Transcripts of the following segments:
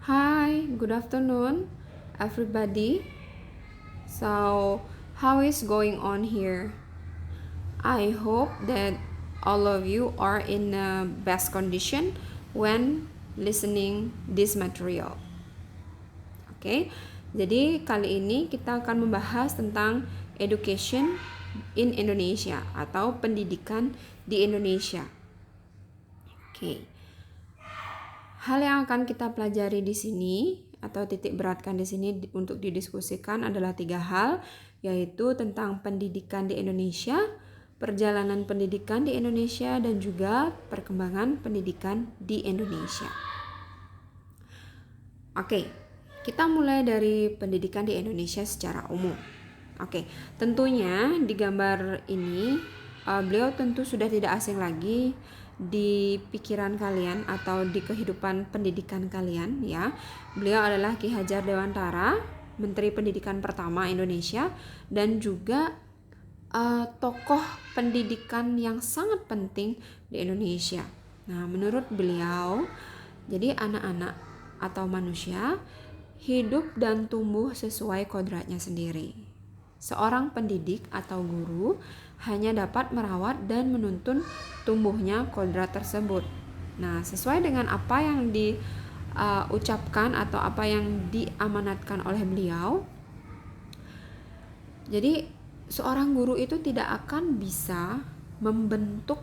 Hi, good afternoon, everybody. So, how is going on here? I hope that all of you are in the best condition when listening this material. Oke, jadi kali ini kita akan membahas tentang education in Indonesia atau pendidikan di Indonesia. Oke. Hal yang akan kita pelajari di sini atau titik beratkan di sini untuk didiskusikan adalah 3 hal, yaitu tentang pendidikan di Indonesia, perjalanan pendidikan di Indonesia, dan juga perkembangan pendidikan di Indonesia. Oke, kita mulai dari pendidikan di Indonesia secara umum. Oke, tentunya di gambar ini beliau tentu sudah tidak asing lagi di pikiran kalian atau di kehidupan pendidikan kalian ya. Beliau adalah Ki Hajar Dewantara, Menteri Pendidikan pertama Indonesia, dan juga tokoh pendidikan yang sangat penting di Indonesia. Nah, menurut beliau, jadi anak-anak atau manusia hidup dan tumbuh sesuai kodratnya sendiri. Seorang pendidik atau guru hanya dapat merawat dan menuntun tumbuhnya kodrat tersebut. Nah, sesuai dengan apa yang diucapkan atau apa yang diamanatkan oleh beliau, jadi seorang guru itu tidak akan bisa membentuk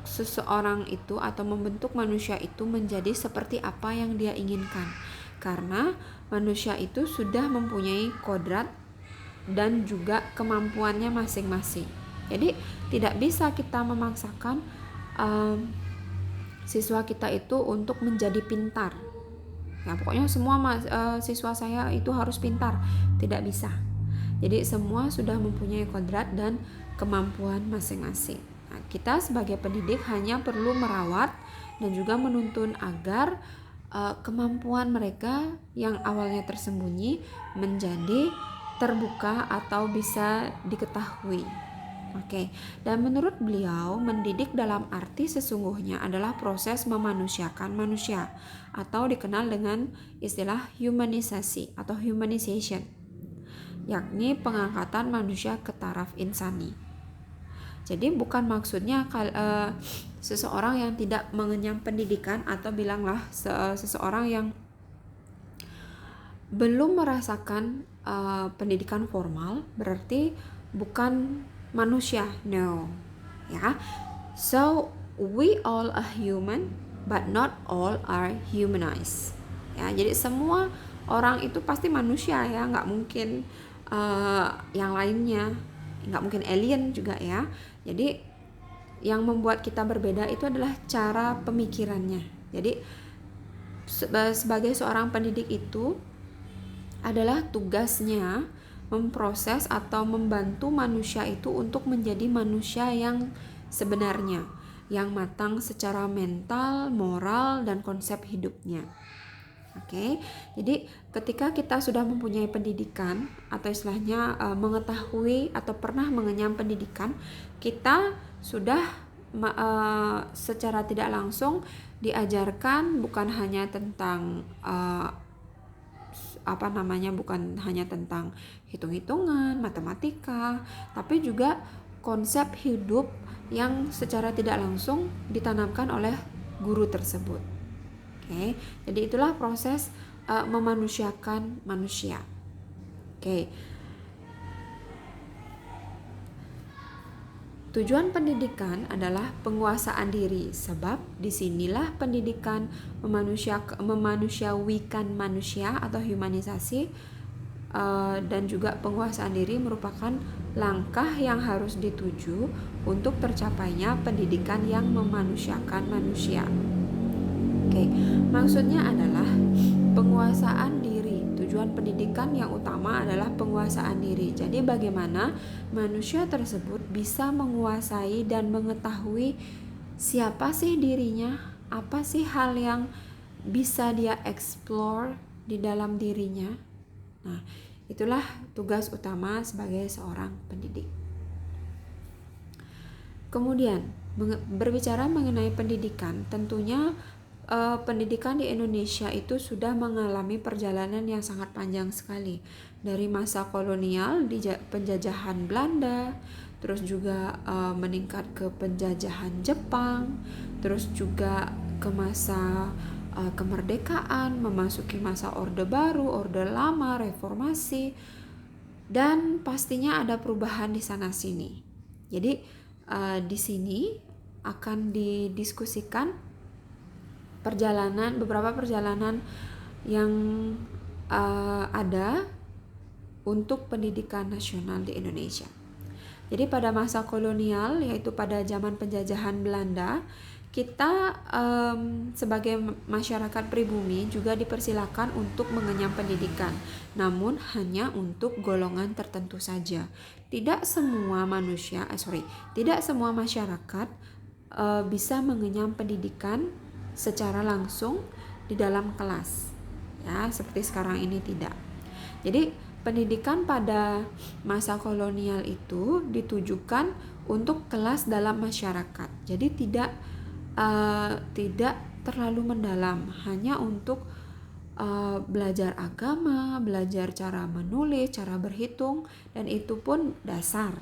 seseorang itu atau membentuk manusia itu menjadi seperti apa yang dia inginkan, karena manusia itu sudah mempunyai kodrat dan juga kemampuannya masing-masing. Jadi tidak bisa kita memaksakan siswa kita itu untuk menjadi pintar. Ya, pokoknya semua siswa saya itu harus pintar, tidak bisa. Jadi semua sudah mempunyai kodrat dan kemampuan masing-masing. Nah, kita sebagai pendidik hanya perlu merawat dan juga menuntun agar kemampuan mereka yang awalnya tersembunyi menjadi terbuka atau bisa diketahui. Oke, dan menurut beliau, mendidik dalam arti sesungguhnya adalah proses memanusiakan manusia atau dikenal dengan istilah humanisasi atau humanization, yakni pengangkatan manusia ke taraf insani. Jadi bukan maksudnya seseorang yang tidak mengenyam pendidikan atau bilanglah seseorang yang belum merasakan pendidikan formal berarti bukan manusia. No, ya. So we all are human, but not all are humanized. Ya, jadi semua orang itu pasti manusia ya, nggak mungkin yang lainnya, nggak mungkin alien juga ya. Jadi yang membuat kita berbeda itu adalah cara pemikirannya. Jadi sebagai seorang pendidik itu adalah tugasnya memproses atau membantu manusia itu untuk menjadi manusia yang sebenarnya, yang matang secara mental, moral, dan konsep hidupnya. Oke, jadi ketika kita sudah mempunyai pendidikan atau istilahnya mengetahui atau pernah mengenyam pendidikan, kita sudah secara tidak langsung diajarkan bukan hanya tentang bukan hanya tentang hitung-hitungan, matematika, tapi juga konsep hidup yang secara tidak langsung ditanamkan oleh guru tersebut. Oke, jadi itulah proses memanusiakan manusia. Oke. Tujuan pendidikan adalah penguasaan diri, sebab disinilah pendidikan memanusiawikan manusia atau humanisasi, dan juga penguasaan diri merupakan langkah yang harus dituju untuk tercapainya pendidikan yang memanusiakan manusia. Oke, maksudnya adalah penguasaan diri. Tujuan pendidikan yang utama adalah penguasaan diri. Jadi bagaimana manusia tersebut bisa menguasai dan mengetahui siapa sih dirinya, apa sih hal yang bisa dia explore di dalam dirinya. Nah, itulah tugas utama sebagai seorang pendidik. Kemudian berbicara mengenai pendidikan, tentunya pendidikan di Indonesia itu sudah mengalami perjalanan yang sangat panjang sekali. Dari masa kolonial di penjajahan Belanda, terus juga meningkat ke penjajahan Jepang, terus juga ke masa kemerdekaan, memasuki masa Orde Baru, Orde Lama, Reformasi, dan pastinya ada perubahan di sana sini. Jadi di sini akan didiskusikan beberapa perjalanan yang ada untuk pendidikan nasional di Indonesia. Jadi pada masa kolonial, yaitu pada zaman penjajahan Belanda, kita sebagai masyarakat pribumi juga dipersilakan untuk mengenyam pendidikan, namun hanya untuk golongan tertentu saja. Tidak semua masyarakat bisa mengenyam pendidikan secara langsung di dalam kelas, ya, seperti sekarang ini tidak. Jadi pendidikan pada masa kolonial itu ditujukan untuk kelas dalam masyarakat. Jadi tidak terlalu mendalam, hanya untuk belajar agama, belajar cara menulis, cara berhitung, dan itu pun dasar,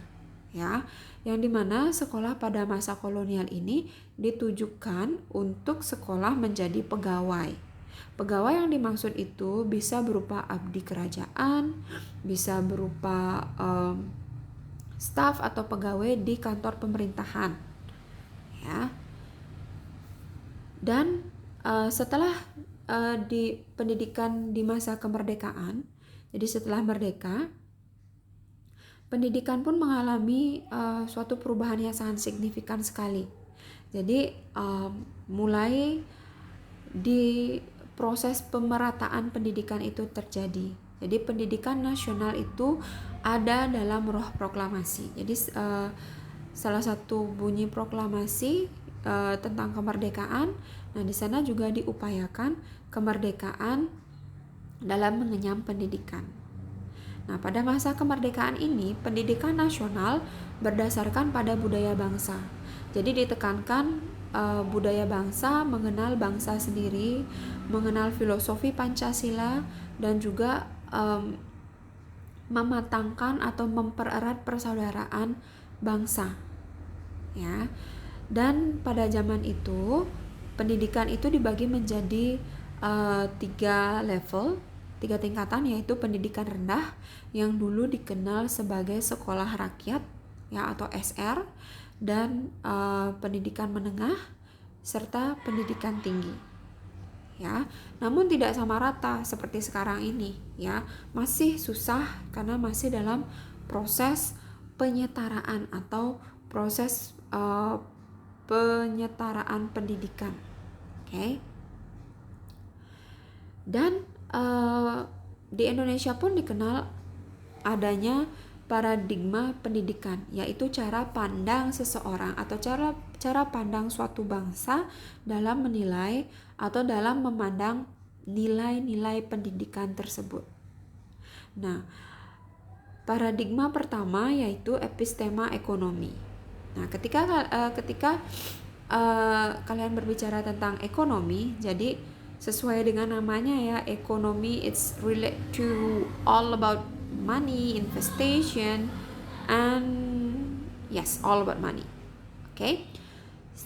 ya. Yang dimana sekolah pada masa kolonial ini ditujukan untuk sekolah menjadi pegawai. Pegawai yang dimaksud itu bisa berupa abdi kerajaan, bisa berupa staf atau pegawai di kantor pemerintahan, ya. Dan setelah di pendidikan di masa kemerdekaan, jadi setelah merdeka, pendidikan pun mengalami suatu perubahan yang sangat signifikan sekali. Jadi mulai di proses pemerataan pendidikan itu terjadi. Jadi pendidikan nasional itu ada dalam roh proklamasi. Jadi salah satu bunyi proklamasi tentang kemerdekaan, nah di sana juga diupayakan kemerdekaan dalam mengenyam pendidikan. Nah, pada masa kemerdekaan ini, pendidikan nasional berdasarkan pada budaya bangsa. Jadi ditekankan budaya bangsa, mengenal bangsa sendiri, mengenal filosofi Pancasila, dan juga mematangkan atau mempererat persaudaraan bangsa, ya. Dan pada zaman itu, pendidikan itu dibagi menjadi 3 tingkatan, yaitu pendidikan rendah yang dulu dikenal sebagai sekolah rakyat, ya, atau SR, dan pendidikan menengah serta pendidikan tinggi, ya. Namun tidak sama rata seperti sekarang ini, ya. Masih susah karena masih dalam proses penyetaraan atau proses penyetaraan pendidikan, oke. Dan di Indonesia pun dikenal adanya paradigma pendidikan, yaitu cara pandang seseorang atau cara pandang suatu bangsa dalam menilai atau dalam memandang nilai-nilai pendidikan tersebut. Nah, paradigma pertama yaitu epistema ekonomi. Nah, ketika kalian berbicara tentang ekonomi, jadi sesuai dengan namanya, ya, ekonomi, it's relate to all about money, investment, and yes, all about money. Okay?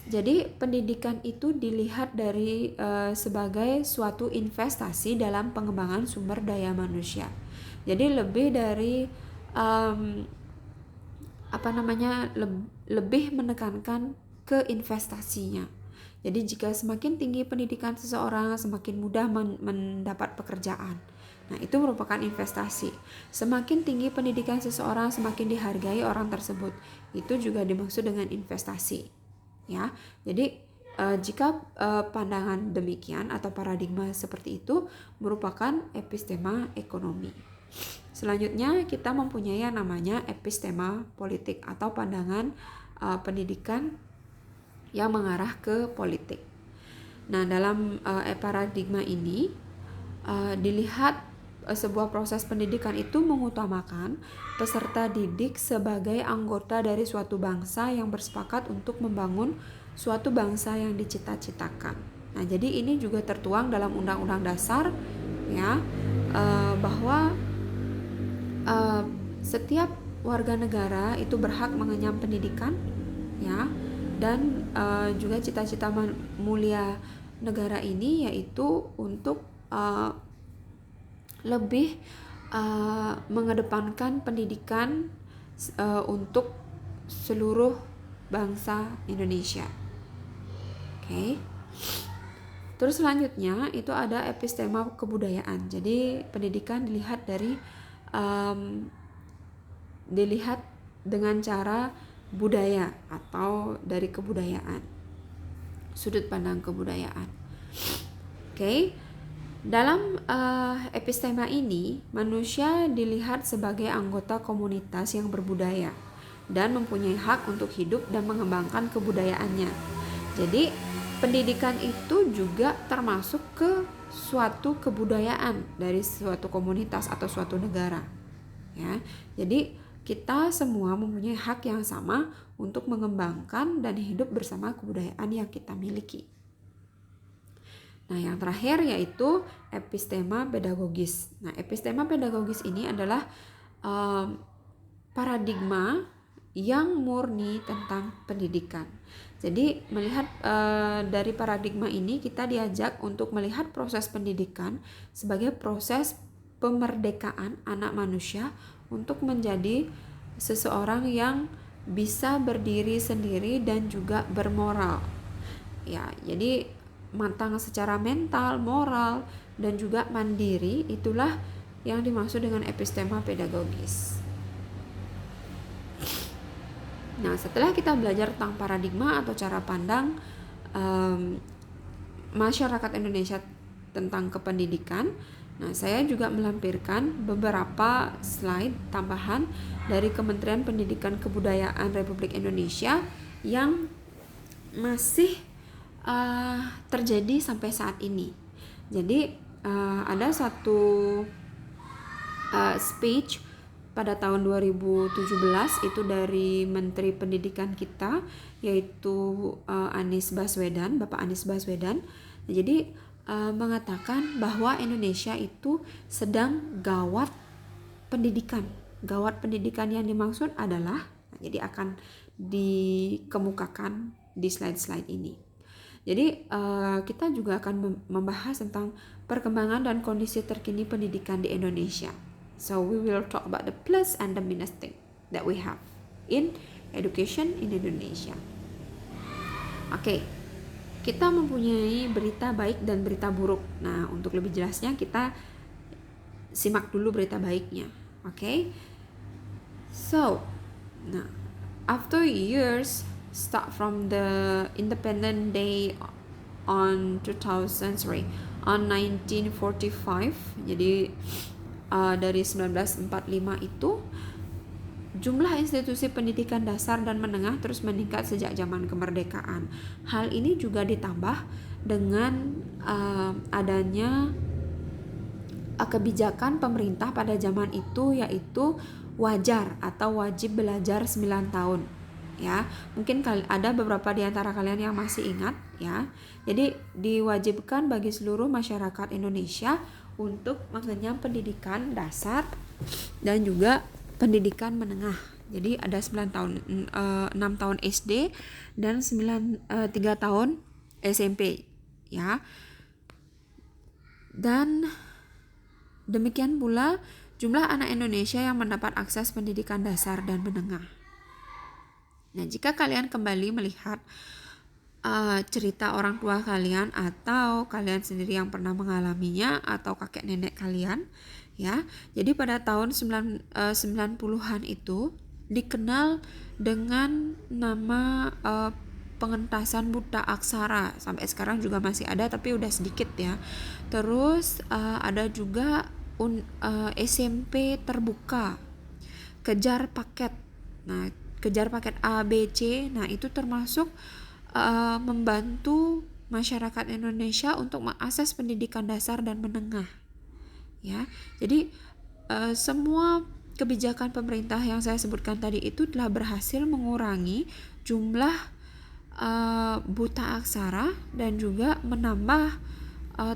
Jadi pendidikan itu dilihat dari sebagai suatu investasi dalam pengembangan sumber daya manusia. Jadi lebih dari lebih menekankan ke investasinya. Jadi jika semakin tinggi pendidikan seseorang, semakin mudah mendapat pekerjaan. Nah, itu merupakan investasi. Semakin tinggi pendidikan seseorang, semakin dihargai orang tersebut. Itu juga dimaksud dengan investasi, ya. Jadi jika pandangan demikian atau paradigma seperti itu merupakan epistema ekonomi. Selanjutnya kita mempunyai yang namanya epistema politik atau pandangan pendidikan yang mengarah ke politik. Nah, dalam paradigma ini dilihat sebuah proses pendidikan itu mengutamakan peserta didik sebagai anggota dari suatu bangsa yang bersepakat untuk membangun suatu bangsa yang dicita-citakan. Nah, jadi ini juga tertuang dalam Undang-Undang Dasar ya, bahwa setiap warga negara itu berhak mengenyam pendidikan ya, dan juga cita-cita mulia negara ini yaitu untuk lebih mengedepankan pendidikan untuk seluruh bangsa Indonesia. Oke. Terus selanjutnya itu ada epistema kebudayaan. Jadi pendidikan dilihat dengan cara budaya atau dari kebudayaan, sudut pandang kebudayaan. Oke. Dalam epistema ini, manusia dilihat sebagai anggota komunitas yang berbudaya dan mempunyai hak untuk hidup dan mengembangkan kebudayaannya. Jadi pendidikan itu juga termasuk ke suatu kebudayaan dari suatu komunitas atau suatu negara. Ya, jadi kita semua mempunyai hak yang sama untuk mengembangkan dan hidup bersama kebudayaan yang kita miliki. Nah, yang terakhir yaitu epistema pedagogis. Nah, epistema pedagogis ini adalah paradigma yang murni tentang pendidikan. Jadi melihat dari paradigma ini kita diajak untuk melihat proses pendidikan sebagai proses pemerdekaan anak manusia untuk menjadi seseorang yang bisa berdiri sendiri dan juga bermoral. Ya, jadi matang secara mental, moral, dan juga mandiri, itulah yang dimaksud dengan epistema pedagogis. Nah, setelah kita belajar tentang paradigma atau cara pandang masyarakat Indonesia tentang kependidikan, nah saya juga melampirkan beberapa slide tambahan dari Kementerian Pendidikan Kebudayaan Republik Indonesia yang masih terjadi sampai saat ini. Jadi ada satu speech pada tahun 2017 itu dari Menteri Pendidikan kita, yaitu Bapak Anies Baswedan. Jadi mengatakan bahwa Indonesia itu sedang gawat pendidikan. Gawat pendidikan yang dimaksud adalah, jadi akan dikemukakan di slide-slide ini. Jadi kita juga akan membahas tentang perkembangan dan kondisi terkini pendidikan di Indonesia. So we will talk about the plus and the minus thing that we have in education in Indonesia. Oke, kita mempunyai berita baik dan berita buruk. Nah, untuk lebih jelasnya kita simak dulu berita baiknya. Oke. So, nah, after years start from the Independent Day on 1945. Jadi dari 1945 itu jumlah institusi pendidikan dasar dan menengah terus meningkat sejak zaman kemerdekaan. Hal ini juga ditambah dengan adanya kebijakan pemerintah pada zaman itu, yaitu wajar atau wajib belajar 9 tahun. Ya, mungkin ada beberapa di antara kalian yang masih ingat ya. Jadi diwajibkan bagi seluruh masyarakat Indonesia untuk mengenyam pendidikan dasar dan juga pendidikan menengah. Jadi ada 9 tahun, 6 tahun SD dan 3 tahun SMP ya. Dan demikian pula jumlah anak Indonesia yang mendapat akses pendidikan dasar dan menengah. Nah, jika kalian kembali melihat cerita orang tua kalian atau kalian sendiri yang pernah mengalaminya atau kakek nenek kalian ya. Jadi pada tahun 90-an itu dikenal dengan nama pengentasan buta aksara. Sampai sekarang juga masih ada tapi udah sedikit ya. Terus ada juga SMP terbuka, kejar paket. Nah, kejar paket A, B, C. Nah, itu termasuk membantu masyarakat Indonesia untuk mengakses pendidikan dasar dan menengah ya. Jadi semua kebijakan pemerintah yang saya sebutkan tadi itu telah berhasil mengurangi jumlah buta aksara dan juga menambah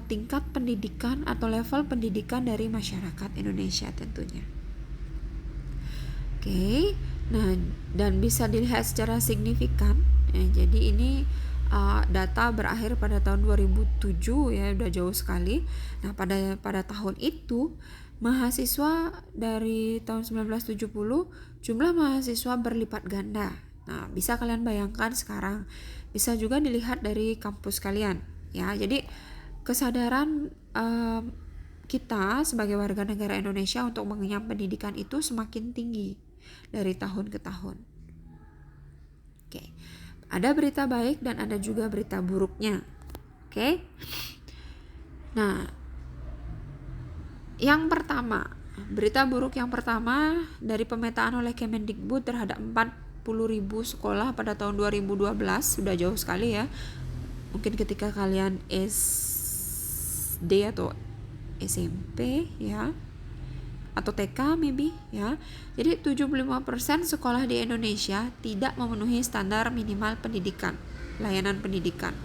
tingkat pendidikan atau level pendidikan dari masyarakat Indonesia tentunya. Oke, nah dan bisa dilihat secara signifikan. Jadi ini data berakhir pada tahun 2007 ya, udah jauh sekali. Nah pada tahun itu mahasiswa dari tahun 1970 jumlah mahasiswa berlipat ganda. Nah bisa kalian bayangkan sekarang, bisa juga dilihat dari kampus kalian ya. Jadi kesadaran kita sebagai warga negara Indonesia untuk mengenyam pendidikan itu semakin tinggi dari tahun ke tahun. Oke. Ada berita baik dan ada juga berita buruknya. Oke. Nah, yang pertama, berita buruk yang pertama dari pemetaan oleh Kemendikbud terhadap 40.000 sekolah pada tahun 2012, sudah jauh sekali ya. Mungkin ketika kalian SD atau SMP ya, atau TK maybe ya. Jadi 75% sekolah di Indonesia tidak memenuhi standar minimal pendidikan, layanan pendidikan.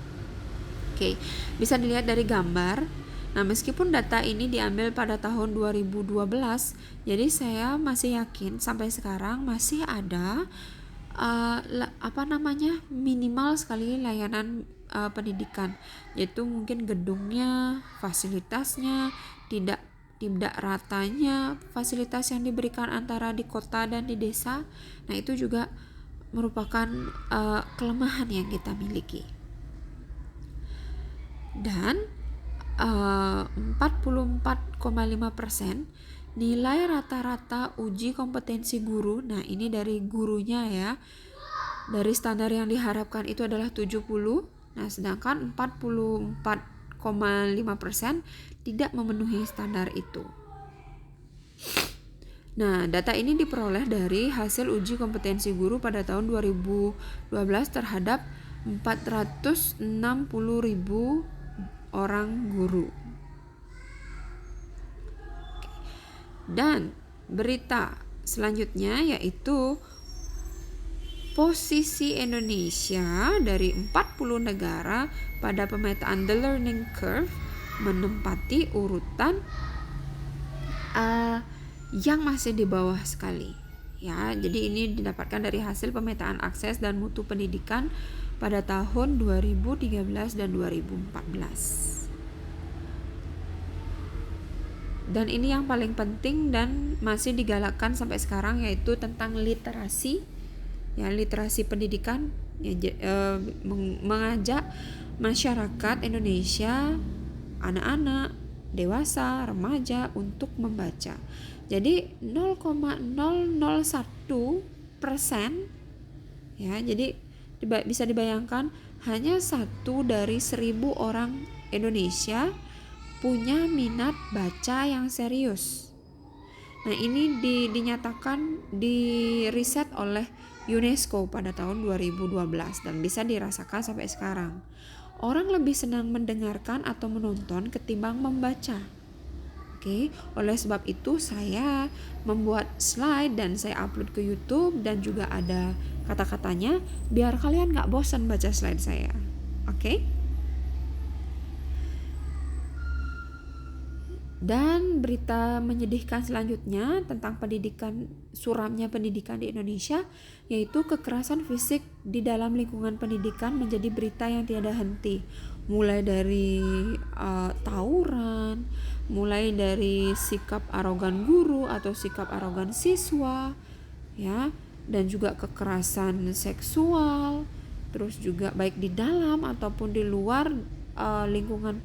Oke, bisa dilihat dari gambar. Nah, meskipun data ini diambil pada tahun 2012, jadi saya masih yakin sampai sekarang masih ada minimal sekali layanan pendidikan, yaitu mungkin gedungnya, fasilitasnya tidak ratanya fasilitas yang diberikan antara di kota dan di desa. Nah itu juga merupakan kelemahan yang kita miliki. Dan 44,5% nilai rata-rata uji kompetensi guru. Nah ini dari gurunya ya, dari standar yang diharapkan itu adalah 70. Nah sedangkan 44,5% tidak memenuhi standar itu. Nah, data ini diperoleh dari hasil uji kompetensi guru pada tahun 2012 terhadap 460.000 orang guru. Dan berita selanjutnya yaitu posisi Indonesia dari 40 negara pada pemetaan The Learning Curve menempati urutan yang masih di bawah sekali ya. Jadi ini didapatkan dari hasil pemetaan akses dan mutu pendidikan pada tahun 2013 dan 2014. Dan ini yang paling penting dan masih digalakkan sampai sekarang, yaitu tentang literasi ya, literasi pendidikan ya, mengajak masyarakat Indonesia, anak-anak, dewasa, remaja untuk membaca. Jadi 0,001% ya, jadi bisa dibayangkan hanya 1 dari 1.000 orang Indonesia punya minat baca yang serius. Nah ini dinyatakan di riset oleh UNESCO pada tahun 2012 dan bisa dirasakan sampai sekarang. Orang lebih senang mendengarkan atau menonton ketimbang membaca. Oke, oleh sebab itu saya membuat slide dan saya upload ke YouTube dan juga ada kata-katanya biar kalian gak bosan baca slide saya. Oke? Dan berita menyedihkan selanjutnya tentang suramnya pendidikan di Indonesia, yaitu kekerasan fisik di dalam lingkungan pendidikan menjadi berita yang tiada henti. Mulai dari tawuran, mulai dari sikap arogan guru atau sikap arogan siswa, ya, dan juga kekerasan seksual, terus juga baik di dalam ataupun di luar lingkungan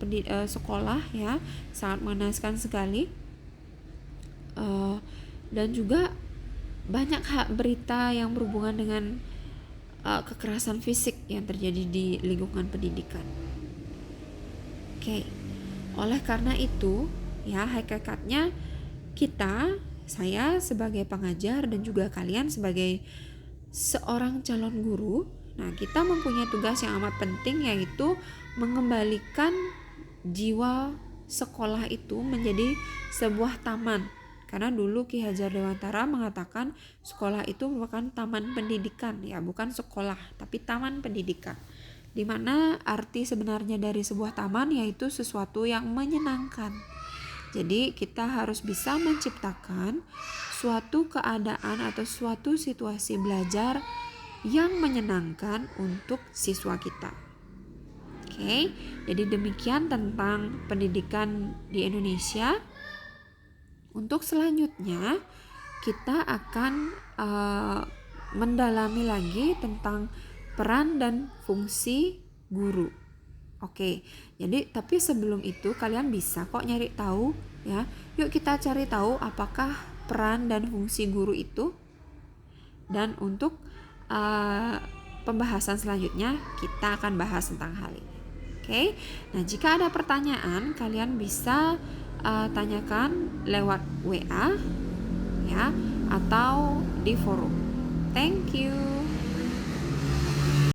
sekolah ya, sangat mengenaskan sekali. Dan juga banyak berita yang berhubungan dengan kekerasan fisik yang terjadi di lingkungan pendidikan. Oke, oleh karena itu ya, hakikatnya saya sebagai pengajar dan juga kalian sebagai seorang calon guru, nah kita mempunyai tugas yang amat penting, yaitu mengembalikan jiwa sekolah itu menjadi sebuah taman. Karena dulu Ki Hajar Dewantara mengatakan sekolah itu merupakan taman pendidikan, ya bukan sekolah tapi taman pendidikan. Dimana arti sebenarnya dari sebuah taman yaitu sesuatu yang menyenangkan. Jadi kita harus bisa menciptakan suatu keadaan atau suatu situasi belajar yang menyenangkan untuk siswa kita. Oke, jadi demikian tentang pendidikan di Indonesia. Untuk selanjutnya kita akan mendalami lagi tentang peran dan fungsi guru. Oke, jadi tapi sebelum itu kalian bisa kok nyari tahu ya. Yuk kita cari tahu apakah peran dan fungsi guru itu. Dan untuk pembahasan selanjutnya kita akan bahas tentang hal ini. Oke, nah jika ada pertanyaan kalian bisa tanyakan lewat WA ya atau di forum. Thank you.